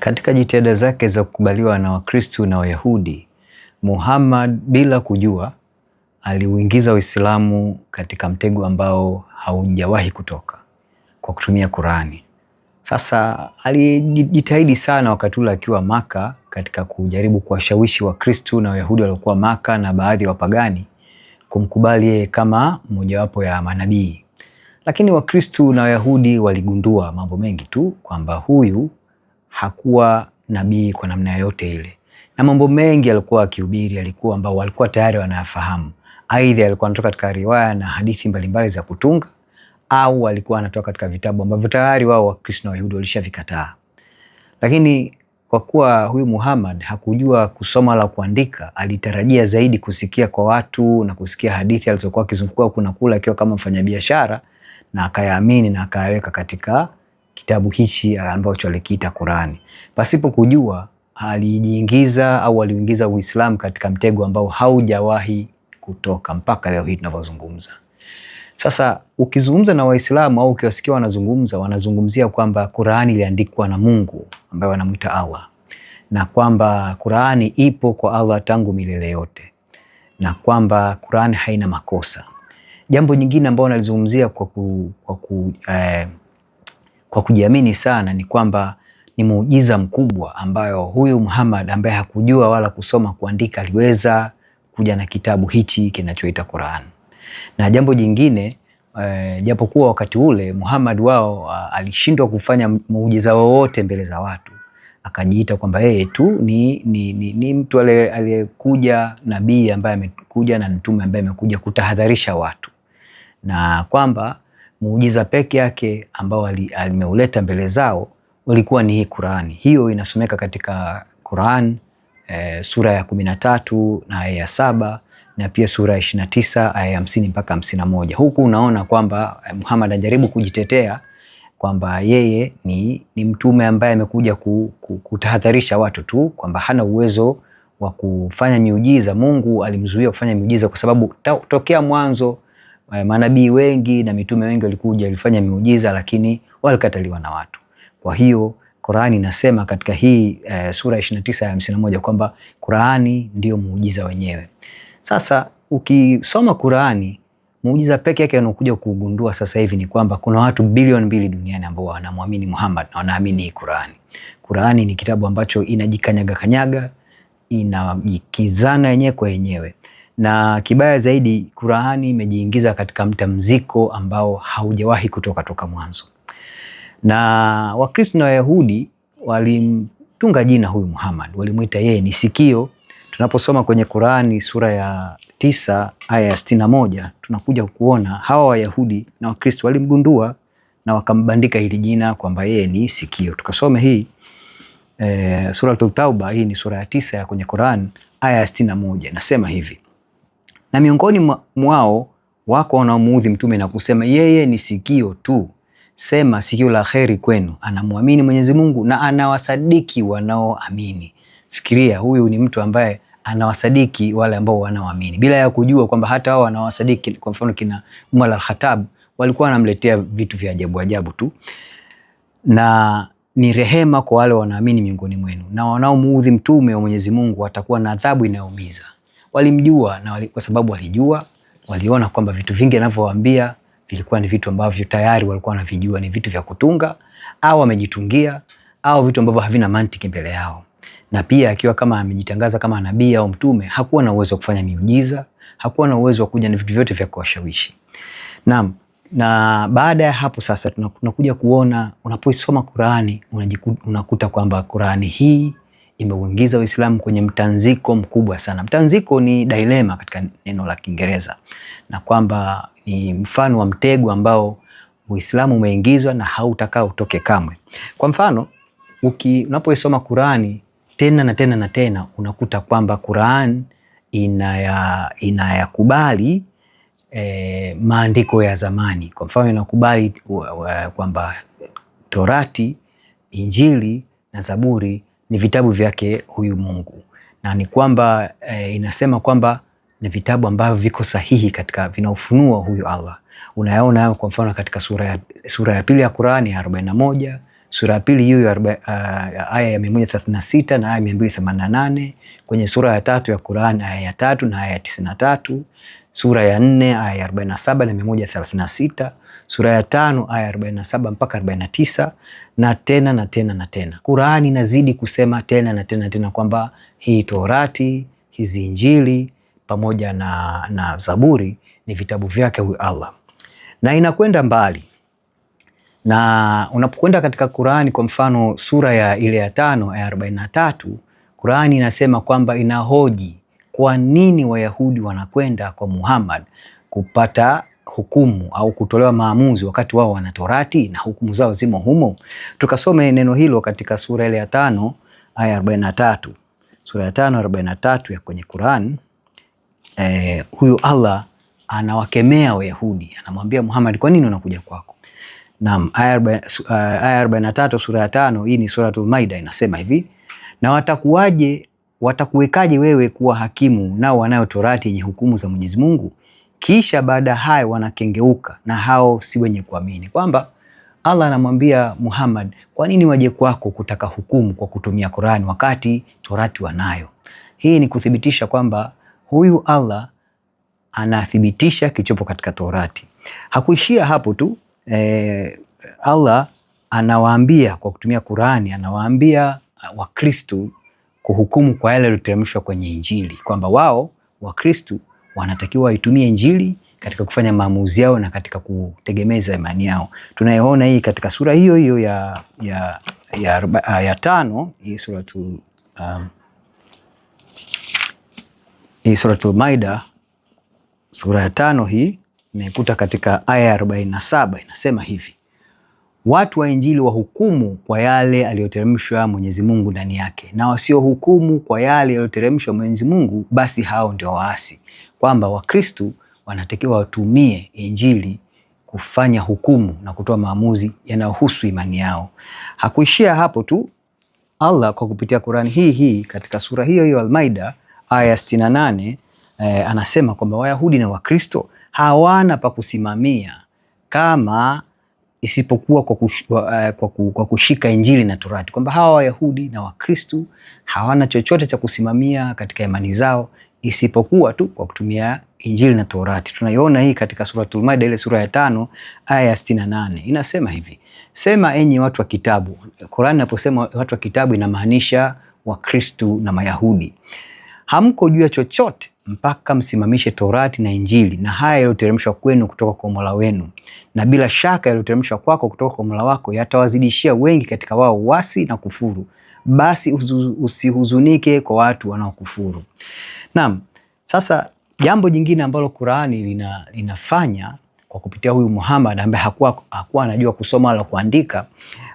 Katika jitihada zake za kukubaliwa na Wakristo na Wayahudi, Muhammad bila kujua aliuingiza Uislamu katika mtego ambao haujawahi kutoka kwa kutumia Qurani. Sasa alijitahidi sana wakati ule akiwa Maka katika kujaribu kuwashawishi Wakristo na Wayahudi waliokuwa Maka na baadhi ya wapagani kumkubali yeye kama mojawapo ya manabii. Lakini Wakristo na Wayahudi waligundua mambo mengi tu, kwamba huyu hakuwa nabii kwa namna yote ile, na mambo mengi alikuwa akihubiri alikuwa ambao walikuwa tayari wanayafahamu. Aidha alikuwa anatoka katika riwaya na hadithi mbalimbali za kutunga, au alikuwa anatoka katika vitabu ambavyo tayari wao Wakristo na Wayahudi walishavikataa. Lakini kwa kuwa huyu Muhammad hakujua kusoma la kuandika, alitarajia zaidi kusikia kwa watu na kusikia hadithi alizokuwa akizunguka kuna kula akiwa kama mfanyabiashara, na akayaamini na akayaweka katika kitabu hichi ambacho alikiita Qurani. Pasipo kujua alijiingiza au aliuingiza Uislamu katika mtego ambao haujawahi kutoka mpaka leo hii tunavyozungumza. Sasa ukizungumza na Waislamu au ukiwasikia wanazungumzia kwamba Qurani iliandikwa na Mungu ambaye wanamuita Allah, na kwamba Qurani ipo kwa Allah tangu milele yote, na kwamba Qurani haina makosa. Jambo nyingine ambalo nalizungumzia kwa kujiamini sana ni kwamba ni muujiza mkubwa ambayo huyu Muhammad ambaye hakujua wala kusoma kuandika aliweza kuja na kitabu hichi kinachoita Qur'an. Na jambo jingine, japokuwa wakati ule Muhammad wao alishindwa kufanya muujiza wowote mbele za watu, akajiita kwamba yeye tu ni mtu aliyekuja, nabii ambaye amekuja na mtume ambaye amekuja kutahadharisha watu, na kwamba muujiza peke yake ambao alimeuleta mbele zao ulikuwa ni hii Qur'ani. Hiyo inasomeka katika Qur'an sura ya 13 na aya ya 7, na pia sura ya 29 aya ya 50 mpaka 51. Huku unaona kwamba Muhammad anajaribu kujitetea kwamba yeye ni mtume ambaye amekuja kutahadharisha watu tu, kwamba hana uwezo wa kufanya miujiza. Mungu alimzuia kufanya miujiza kwa sababu tokea mwanzo manabii wengi na mitume wengi walikuja walifanya miujiza, lakini walikataliwa na watu. Kwa hiyo Qur'ani inasema katika hii sura 29 ya 51 kwamba Qur'ani ndio muujiza wenyewe. Sasa ukisoma Qur'ani, muujiza pekee yake unakuja kugundua sasa hivi ni kwamba kuna watu bilioni 2 duniani ambao wanamwamini Muhammad na wanaamini hii Qur'ani. Qur'ani ni kitabu ambacho inajikanyaga, inajikizana yenyewe kwa yenyewe. Na kibaya zaidi, Qur'ani imejiingiza katika mtamziko ambao haujawahi kutoka toka mwanzo. Na Wakristo na Wayahudi walimtunga jina huyu Muhammad, walimuita yeye ni sikio. Tunaposoma kwenye Qur'ani sura ya 9 aya ya 61, tunakuja kuona hawa Wayahudi na Wakristo walimgundua na wakambandika hili jina kwamba yeye ni sikio. Tukasome hii sura At-Tauba, hii ni sura ya 9 ya kwenye Qur'an aya ya 61, nasema hivi: na miongoni mwao wako wanaomuudhi mtume na kusema yeye ni sikio tu. Sema sikio la kheri kwenu, anamwamini Mwenyezi Mungu na anawasadiki wanaoamini. Fikiria, huyu ni mtu ambaye anawasadiki wale ambao wanaoamini bila ya kujua kwamba hata wao wanawasadiki. Kwa mfano kina Umar al-Khattab walikuwa wanamletea vitu vya ajabu tu. Na ni rehema kwa wale wanaamini miongoni mwenu, na wanaomuudhi mtume wa Mwenyezi Mungu watakuwa na adhabu inayoumiza. Walimjua na kwa sababu walijua, waliona kwamba vitu vingi anavyowaambia vilikuwa ni vitu ambavyo tayari walikuwa wanavijua, ni vitu vya kutunga au wamejitungia au vitu ambavyo havina mantiki mbele yao. Na pia akiwa kama amejitangaza kama nabii au mtume, hakuwa na uwezo wa kufanya miujiza, hakuwa na uwezo wa kuja na vitu vyote vya kuwashawishi. Naam, na baada ya hapo sasa tunakuja kuona, unapoisoma Qur'ani unakuta kwamba Qur'ani hii imeuingiza Uislamu kwenye mtanziko mkubwa sana. Mtanziko ni dilema katika neno la Kiingereza, na kwamba ni mfano wa mtego ambao Uislamu umeingizwa na hautakao utoke kamwe. Kwa mfano, unapoisoma Qur'ani tena na tena na tena, unakuta kwamba Qur'an inayakubali maandiko ya zamani. Kwa mfano inakubali kwamba Torati, Injili na Zaburi ni vitabu vyake huyu Mungu, na ni kwamba inasema kwamba ni vitabu ambavyo viko sahihi katika vinaufunua huyu Allah. Unayaona kwa mfano katika sura ya pili ya Qur'ani ya 41, sura ya pili hiyo aya ya 136 na aya 288, kwenye sura ya 3 ya Qur'an aya ya 3 na aya ya 93, sura ya 4 aya ya 47 na 136, sura ya 5 aya 47 mpaka 49, na tena na tena na tena. Qur'ani inazidi kusema tena na tena na tena kwamba hii Torati, hizi Injili pamoja na Zaburi ni vitabu vyake huyu Allah, na inakwenda mbali. Na unapokwenda katika Qur'ani, kwa mfano sura ya ile ya 5 aya 43, Qur'ani inasema kwamba inahoji kwa nini Wayahudi wanakwenda kwa Muhammad kupata hukumu au kutolewa maamuzi wakati wao wana Torati na hukumu zao zimo humo. Tukasome neno hilo katika sura ile ya 5 aya 43. Sura ya 5 43 ya kwenye Qur'an. Huyu Allah anawakemea Wayahudi, anamwambia Muhammad, kwa nini unakuja kwako? Naam, aya 43 sura ya 5, hii ni suratul Maida, inasema hivi: na watakuwekaje wewe kuwa hakimu nao wanayo Torati yenye hukumu za Mwenyezi Mungu, kisha baada hayo wanakengeuka na hao si wenye kuamini. Kwamba Allah anamwambia Muhammad, kwa nini waje kwako kutaka hukumu kwa kutumia Qur'ani wakati Torati wanayo? Hii ni kuthibitisha kwamba huyu Allah anathibitisha kichopo katika Torati. Hakuishia hapo tu. Allah anawaambia kwa kutumia Qur'ani, anawaambia Wakristo kuhukumu kwa yale yaliyoteremshwa kwenye Injili, kwamba wao Wakristo wanatakiwa waitumie Injili katika kufanya maamuzi yao na katika kutegemeza imani yao. Tunayoona hii katika sura hiyo hiyo ya 5, hii suratul Maida, sura ya 5 hii naikuta katika aya ya 47, inasema hivi: watu wa Injili wahukumu kwa yale aliyoteremshwa Mwenyezi Mungu ndani yake, na wasiohukumu kwa yale aliyoteremshwa Mwenyezi Mungu, basi hao ndio waasi. Kwamba Wakristo wanatakiwa watumie Injili kufanya hukumu na kutoa maamuzi yanayohusu imani yao. Hakuishia hapo tu. Allah kwa kupitia Qur'ani hii katika sura hiyo hiyo Al-Maida aya 68, anasema kwamba Wayahudi na Wakristo hawana pa kusimamia kama isipokuwa kwa kushika Injili na Torati. Kwamba hawa Wayahudi na Wakristo hawana chochote cha kusimamia katika imani zao isipokuwa tu kwa kutumia Injili na Torati. Tunaiona hii katika suratul Maida, ile sura ya 5 aya ya 68, inasema hivi: sema enyi watu wa kitabu. Qur'ani inaposema watu wa kitabu inamaanisha Wakristo na Mayahudi. Hamko juu ya chochote mpaka msimamishe Torati na Injili na haya yaliyoteremshwa kwenu kutoka kwa Mola wenu, na bila shaka yaliyoteremshwa kwako kutoka kwa Mola wako yatawazidishia wengi katika wao uasi na kufuru, basi usihuzunike kwa watu wanaokufuru. Naam, sasa jambo jingine ambalo Qur'ani linafanya kwa kupitia huyu Muhammad ambaye hakuwa anajua kusoma wala kuandika,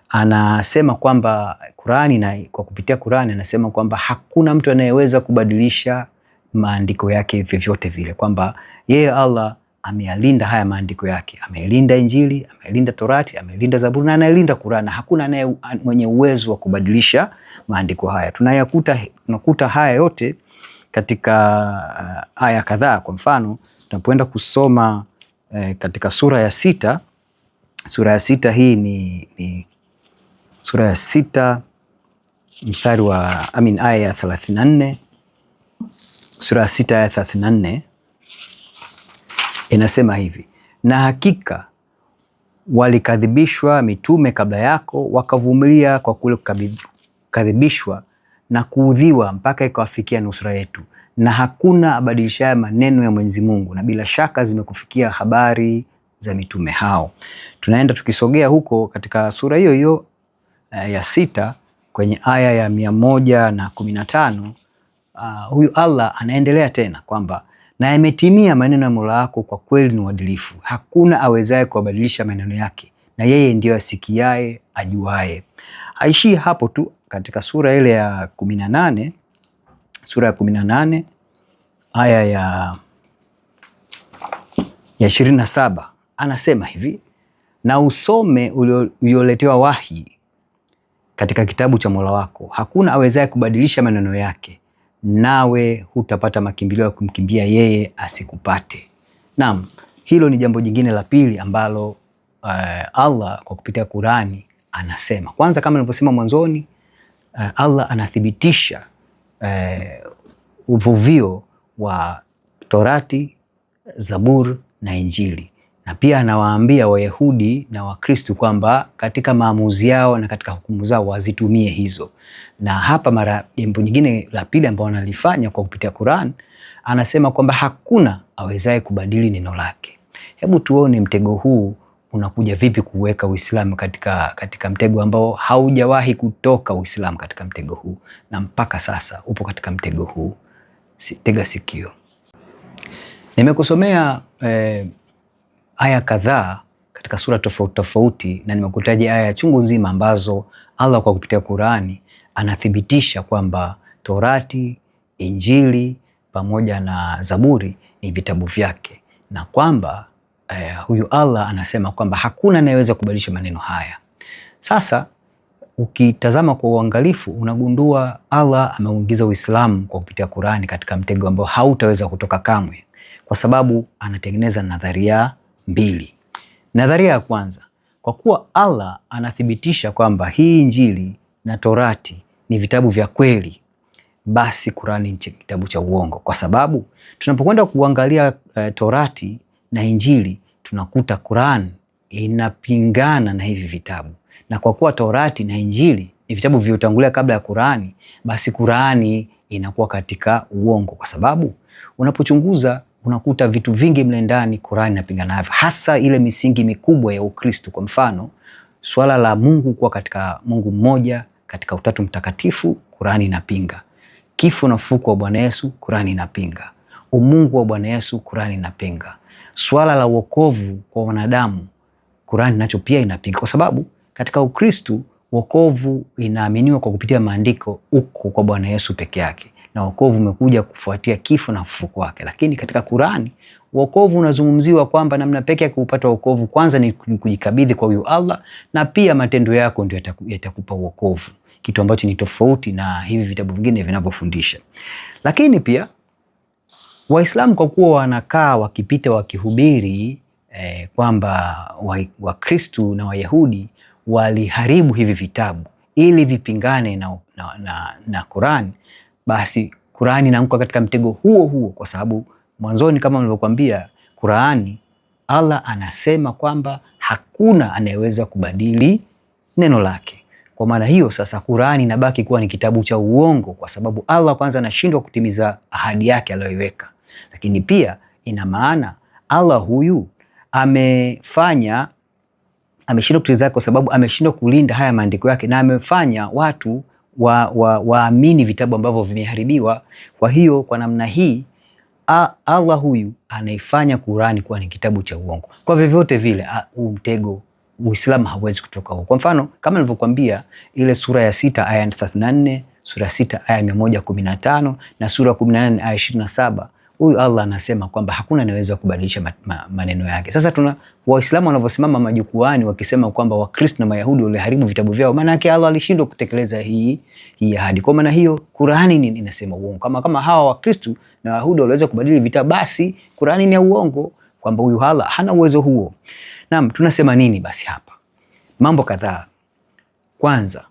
anasema kwamba Qur'ani, na kwa kupitia Qur'ani anasema kwamba hakuna mtu anayeweza kubadilisha maandiko yake vyovyote vile, kwamba yeye Allah ameyalinda haya maandiko yake, amelinda Injili, amelinda Torati, amelinda Zaburi na analinda Qur'ani. Hakuna mwenye uwezo wa kubadilisha maandiko haya. Tunakuta haya yote katika aya kadhaa. Kwa mfano, tunapoenda kusoma katika sura ya 6, sura ya 6 hii ni sura ya 6 mstari wa aya ya 34. Sura ya 6 aya 34 inasema hivi: na hakika walikadhibishwa mitume kabla yako, wakavumilia kwa kule kukadhibishwa na kuudhiwa mpaka ikawafikia nusura yetu, na hakuna abadilishaye maneno ya Mwenyezi Mungu, na bila shaka zimekufikia habari za mitume hao. Tunaenda tukisogea huko katika sura hiyo hiyo ya 6 kwenye aya ya 115, huyu Allah anaendelea tena kwamba na yametimia maneno ya Mola wako kwa kweli ni uadilifu, hakuna awezaye kubadilisha maneno yake, na yeye ndiyo asikiaye ajuaye. Haishii hapo tu. Katika sura ile ya 18, sura ya 18 aya ya 27 anasema hivi: na usome ulioletewa wahi katika kitabu cha Mola wako, hakuna awezaye kubadilisha maneno yake, nawe hutapata makimbilio ya kumkimbia yeye asikupate. Naam, hilo ni jambo jingine la pili ambalo Allah kwa kupitia Qur'ani anasema. Kwanza, kama nilivyosema mwanzoni, Allah anathibitisha uvuvio wa Torati, Zabur na Injili, na pia anawaambia Wayahudi na Wakristo kwamba katika maamuzi yao na katika hukumu zao wazitumie hizo. Na hapa jambo nyingine la pili ambao analifanya kwa kupitia Qur'an, anasema kwamba hakuna awezaye kubadili neno lake. Hebu tuone mtego huu unakuja vipi kuweka Uislamu katika mtego ambao haujawahi kutoka Uislamu katika mtego huu, na mpaka sasa upo katika mtego huu. Tega sikio. Nimekusomea aya kadhaa katika sura tofauti tofauti, na nimekutaja aya chungu nzima ambazo Allah kwa kupitia Qur'ani anathibitisha kwamba Torati, Injili pamoja na Zaburi ni vitabu vyake, na kwamba huyu Allah anasema kwamba hakuna anayeweza kubadilisha maneno haya. Sasa ukitazama kwa uangalifu unagundua Allah ameuingiza Uislamu kwa kupitia Qur'ani katika mtego ambao hautaweza kutoka kamwe, kwa sababu anatengeneza nadharia mbili. Nadharia ya kwanza, kwa kuwa Allah anathibitisha kwamba hii Injili na Torati ni vitabu vya kweli, basi Qur'ani ni kitabu cha uongo, kwa sababu tunapokwenda kuangalia Torati na Injili tunakuta Qur'an inapingana na hivi vitabu, na kwa kuwa Torati na Injili ni vitabu vilivyotangulia kabla ya Qur'ani, basi Qur'ani inakuwa katika uongo, kwa sababu unapochunguza unakuta vitu vingi mle ndani Qur'ani inapingana navyo, hasa ile misingi mikubwa ya Ukristo. Kwa mfano, swala la Mungu kuwa katika Mungu mmoja katika Utatu Mtakatifu, Qur'ani inapinga. Kifo na ufufuko wa Bwana Yesu, Qur'ani inapinga. Umungu wa Bwana Yesu, Qur'ani inapinga. Swala la wokovu kwa wanadamu, Qur'ani nacho pia inapinga, kwa sababu katika Ukristo wokovu inaaminiwa kwa kupitia maandiko uko kwa Bwana Yesu peke yake, na wokovu umekuja kufuatia kifo na ufufuko wake. Lakini katika Qur'ani wokovu unazungumziwa kwamba namna pekee ya kupata wokovu kwanza ni kujikabidhi kwa huyu Allah, na pia matendo yako ndio yatakupa wokovu, kitu ambacho ni tofauti na hivi vitabu vingine vinavyofundisha. Lakini pia Waislamu kwa kuwa wanakaa wakipita wakihubiri kwamba Wakristo na Wayahudi waliharibu hivi vitabu ili vipingane na Qur'an, basi Qur'ani inaanguka katika mtego huo huo, kwa sababu mwanzoni kama nilivyokuambia, Qur'ani Allah anasema kwamba hakuna anayeweza kubadili neno lake. Kwa maana hiyo sasa Qur'ani inabaki kuwa ni kitabu cha uongo, kwa sababu Allah kwanza anashindwa kutimiza ahadi yake aliyoiweka, lakini pia ina maana Allah huyu ameshindwa kutimiza kwa sababu ameshindwa kulinda haya maandiko yake, na amefanya watu waamini vitabu ambavyo vimeharibiwa. Kwa hiyo kwa namna hii Allah huyu anaifanya Qur'ani kuwa ni kitabu cha uongo. Kwa vyovyote vile huu mtego Uislamu hauwezi kutoka huko. Kwa mfano kama nilivyokuambia, ile sura ya 6 aya 34, sura 6 aya 115 na sura 18 aya 27, huyu Allah anasema kwamba hakuna anayeweza kubadilisha maneno yake. Sasa Waislamu wanavyosimama majukwaani wakisema kwamba Wakristo na Mayahudi waliharibu vitabu vyao, maana yake Allah alishindwa kutekeleza hii ahadi. Kwa maana hiyo Qur'ani inasema uongo. Kama hawa Wakristo na Wayahudi waliweza kubadili vitabu, basi Qur'ani ni uongo, kwamba huyu Allah hana uwezo huo. Naam, tunasema nini basi hapa? Mambo kadhaa. Kwanza,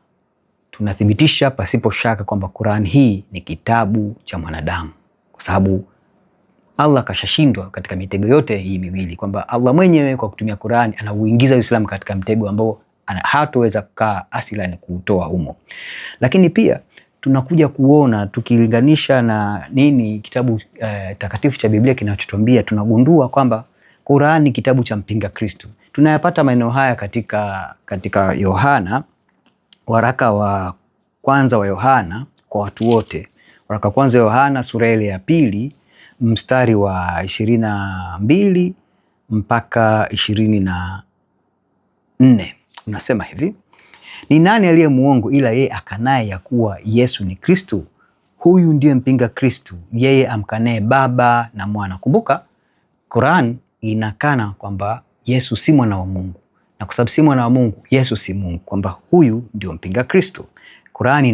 tunathibitisha pasipo shaka kwamba Qur'an hii ni kitabu cha mwanadamu, kwa sababu Allah kashashindwa katika mitego yote hii miwili, kwamba Allah mwenyewe kwa kutumia Qur'an anauingiza Uislamu katika mtego ambao hataweza kukaa asilan kuutoa humo. Lakini pia tunakuja kuona, tukilinganisha na nini kitabu takatifu cha Biblia kinachotuambia, tunagundua kwamba Qur'an ni kitabu cha mpinga Kristo. Tunayapata maneno haya katika Yohana, waraka wa kwanza wa Yohana kwa watu wote, waraka kwanza wa Yohana sura ile ya 2 mstari wa 22 mpaka 24, unasema hivi: ni nani aliye muongo ila yeye akanaye ya kuwa Yesu ni Kristo? Huyu ndiye mpinga Kristo, yeye amkanaye Baba na Mwana. Kumbuka Qur'an inakana kwamba Yesu si mwana wa Mungu, na kwa sababu si mwana wa Mungu, Yesu si Mungu, kwamba huyu ndio mpinga Kristo. Qur'ani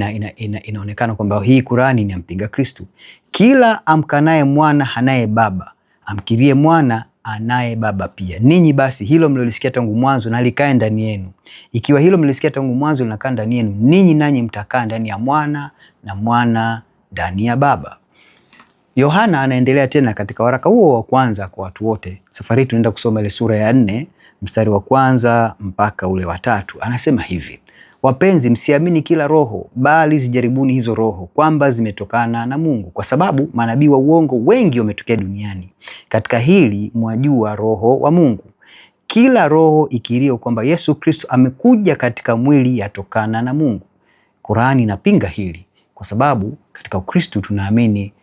inaonekana kwamba hii Qur'ani ni mpinga Kristo. Kila amkanaye Mwana hanaye Baba, amkirie Mwana anaye Baba pia. Ninyi basi hilo mlilosikia tangu mwanzo na likae ndani yenu. Ikiwa hilo mlilosikia tangu mwanzo linakaa ndani yenu, ninyi nanyi mtakaa ndani ya mwana na mwana ndani ya Baba. Yohana anaendelea tena katika waraka huo wa kwanza kwa watu wote. Safari tunaenda kusoma ile sura ya 4 mstari wa kwanza mpaka ule wa 3. Anasema hivi: wapenzi, msiamini kila roho, bali zijaribuni hizo roho kwamba zimetokana na Mungu, kwa sababu manabii wa uongo wengi wametokea duniani. Katika hili mwajua roho wa Mungu. Kila roho ikirio kwamba Yesu Kristo amekuja katika mwili yatokana na Mungu. Qur'ani inapinga hili, kwa sababu katika Ukristo tunaamini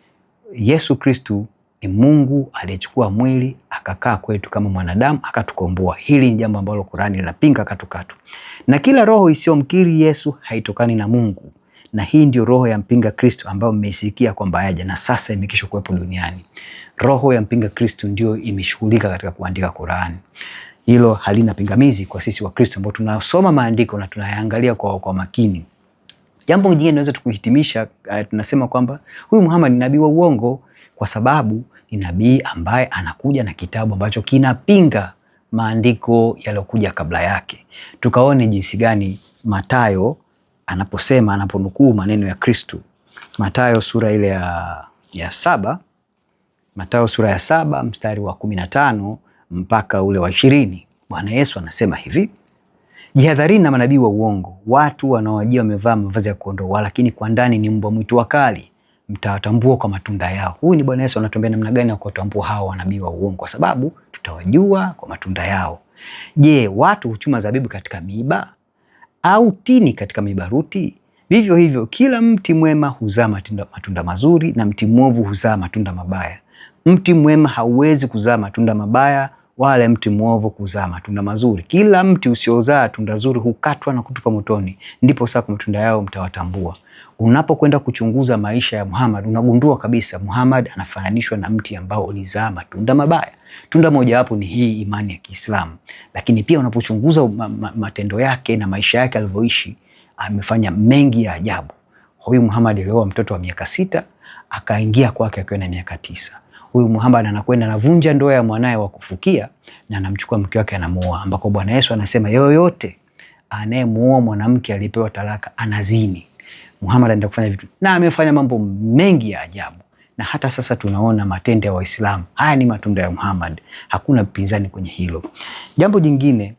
Yesu Kristo ni Mungu aliyechukua mwili akakaa kwetu kama mwanadamu akatukomboa. Hili ni jambo ambalo Qur'ani linapinga katukatu. Na kila roho isiyomkiri Yesu haitokani na Mungu. Na hii ndio roho ya mpinga Kristo ambayo mmeisikia kwamba yaja na sasa imekisha kuwepo duniani. Roho ya mpinga Kristo ndio imeshughulika katika kuandika Qur'ani. Hilo halina pingamizi kwa sisi wa Kristo ambao tunasoma maandiko na tunayaangalia kwa makini. Jambo jingine tunaweza tukuhitimisha, tunasema kwamba huyu Muhammad ni nabii wa uongo, kwa sababu ni nabii ambaye anakuja na kitabu ambacho kinapinga maandiko yaliyokuja kabla yake. Tukaone jinsi gani Mathayo anaponukuu maneno ya Kristo. Mathayo sura ile ya 7, Mathayo sura ya 7 mstari wa 15 mpaka ule wa 20. Bwana Yesu anasema hivi: jihadharini na manabii wa uongo, watu wanaowajia wamevaa mavazi ya kondoo, lakini kwa ndani ni mbwa mwitu wakali. Mtawatambua kwa matunda yao. Huyu ni Bwana Yesu anatuambia namna gani ya kuwatambua hao manabii wa uongo, kwa sababu tutawajua kwa matunda yao. Je, watu huchuma zabibu katika miiba au tini katika mibaruti? Vivyo hivyo kila mti mwema huzaa matunda mazuri na mti mwovu huzaa matunda mabaya. Mti mwema hauwezi kuzaa matunda mabaya, wala mti mwovu kuzaa matunda mazuri. Kila mti usiozaa tunda zuri hukatwa na kutupa motoni. Ndipo sasa kwa matunda yao mtawatambua. Unapokwenda kuchunguza maisha ya Muhammad, unagundua kabisa Muhammad anafananishwa na mti ambao ulizaa matunda mabaya. Tunda moja hapo ni hii imani ya Kiislamu. Lakini pia unapochunguza matendo yake na maisha yake alivyoishi, amefanya mengi ya ajabu. Huyu Muhammad alioa mtoto wa miaka 6, akaingia kwake akiwa na miaka 9. Huyu Muhammad anakwenda anavunja ndoa ya mwanae wa kufukia na anamchukua mke wake anamuoa, ambako Bwana Yesu anasema yoyote anayemuoa mwanamke aliyepewa talaka anazini. Muhammad anaenda kufanya vitu na amefanya mambo mengi ya ajabu, na hata sasa tunaona matendo ya Waislamu. Haya ni matunda ya Muhammad, hakuna mpinzani kwenye hilo. Jambo jingine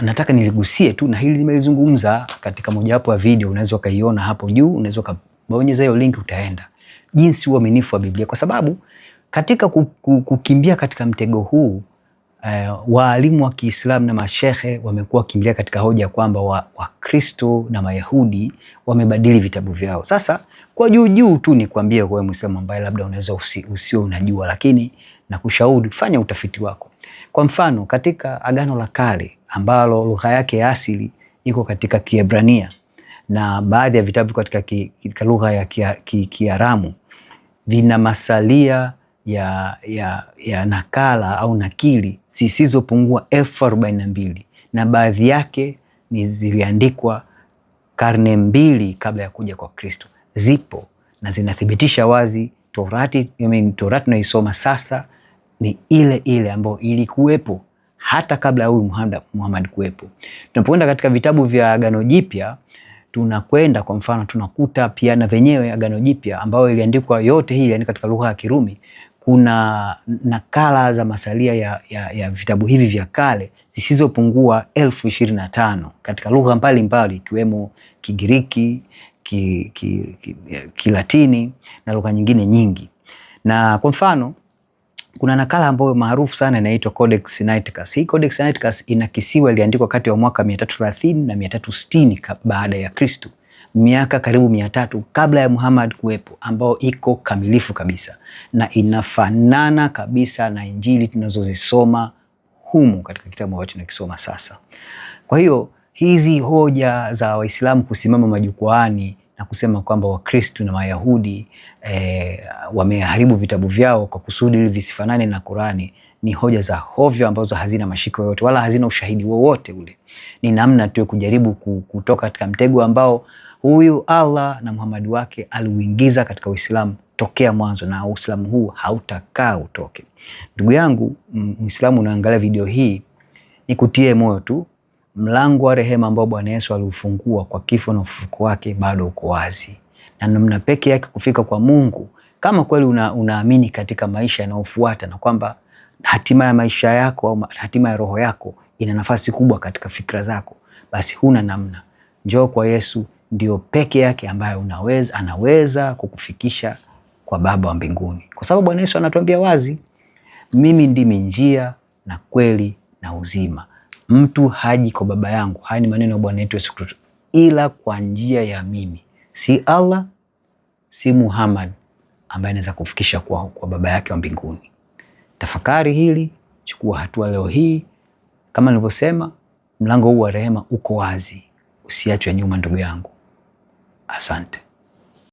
nataka niligusie tu, na hili nimelizungumza katika mojawapo ya video, unaweza ukaiona hapo juu, unaweza ukabonyeza hiyo link utaenda. Jinsi uaminifu wa Biblia, kwa sababu katika kukimbia katika mtego huu waalimu wa Kiislamu na mashehe wamekuwa wakimbilia katika hoja kwamba Wakristo na Mayahudi wamebadili vitabu vyao. Sasa kwa juu tu ni kuambie wewe Muislamu ambaye labda unaweza usio unajua, lakini nakushauri fanya utafiti wako. Kwa mfano katika Agano la Kale ambalo lugha yake ya asili iko katika Kiebrania na baadhi ya vitabu katika lugha ya Kiaramu vina masalia ya nakala au nakili zisizopungua 42,000 na baadhi yake ni ziliandikwa karne 2 kabla ya kuja kwa Kristo. Zipo na zinathibitisha wazi Torati tunaisoma sasa ni ile ile ambayo ilikuwepo hata kabla ya huyu Muhammad kuwepo. Tunapoenda katika vitabu vya Agano Jipya, tunakwenda kwa mfano tunakuta pia na venyewe Agano Jipya ambayo iliandikwa yote hii yani katika lugha ya Kirumi. Kuna nakala za masalia ya vitabu hivi vya kale zisizopungua 25,000 katika lugha mbalimbali ikiwemo Kigiriki, Kilatini na lugha nyingine nyingi. Na kwa mfano kuna nakala ambayo maarufu sana inaitwa Codex Sinaiticus. Hii Codex Sinaiticus inakisiwa iliandikwa kati ya mwaka 330 na 360 baada ya Kristo. Miaka karibu 300 kabla ya Muhammad kuwepo, ambao iko kamilifu kabisa na inafanana kabisa na Injili tunazozisoma humu katika kitabu ambacho tunakisoma sasa. Kwa hiyo hizi hoja za Waislamu kusimama majukwaani na kusema kwamba Wakristo na Mayahudi wameharibu vitabu vyao kwa kusudi ili visifanane na Qurani ni hoja za hovyo ambazo hazina mashiko yoyote wala hazina ushahidi wowote ule. Ni namna tu kujaribu kutoka katika mtego ambao huyu Allah na Muhammad wake aliuingiza katika Uislamu tokea mwanzo, na Uislamu huu hautakaa utoke. Ndugu yangu Muislamu, unaangalia video hii, nikutie moyo tu, mlango wa rehema ambao Bwana Yesu aliufungua kwa kifo na ufufuko wake bado uko wazi, na namna pekee yake kufika kwa Mungu, kama kweli unaamini katika maisha yanayofuata na kwamba hatima ya maisha yako au hatima ya roho yako ina nafasi kubwa katika fikra zako, basi huna namna. Njoo kwa Yesu, ndio peke yake ambaye anaweza kukufikisha kwa Baba wa mbinguni, kwa sababu Bwana Yesu anatuambia wazi, mimi ndimi njia na kweli na uzima, mtu haji kwa Baba yangu, haya ni maneno ya Bwana wetu Yesu Kristo, ila kwa njia ya mimi. Si Allah, si Muhammad ambaye anaweza kufikisha kwa Baba yake wa mbinguni. Tafakari hili, chukua hatua leo hii. Kama nilivyosema, mlango huu wa rehema uko wazi, usiachwe nyuma ndugu yangu. Asante.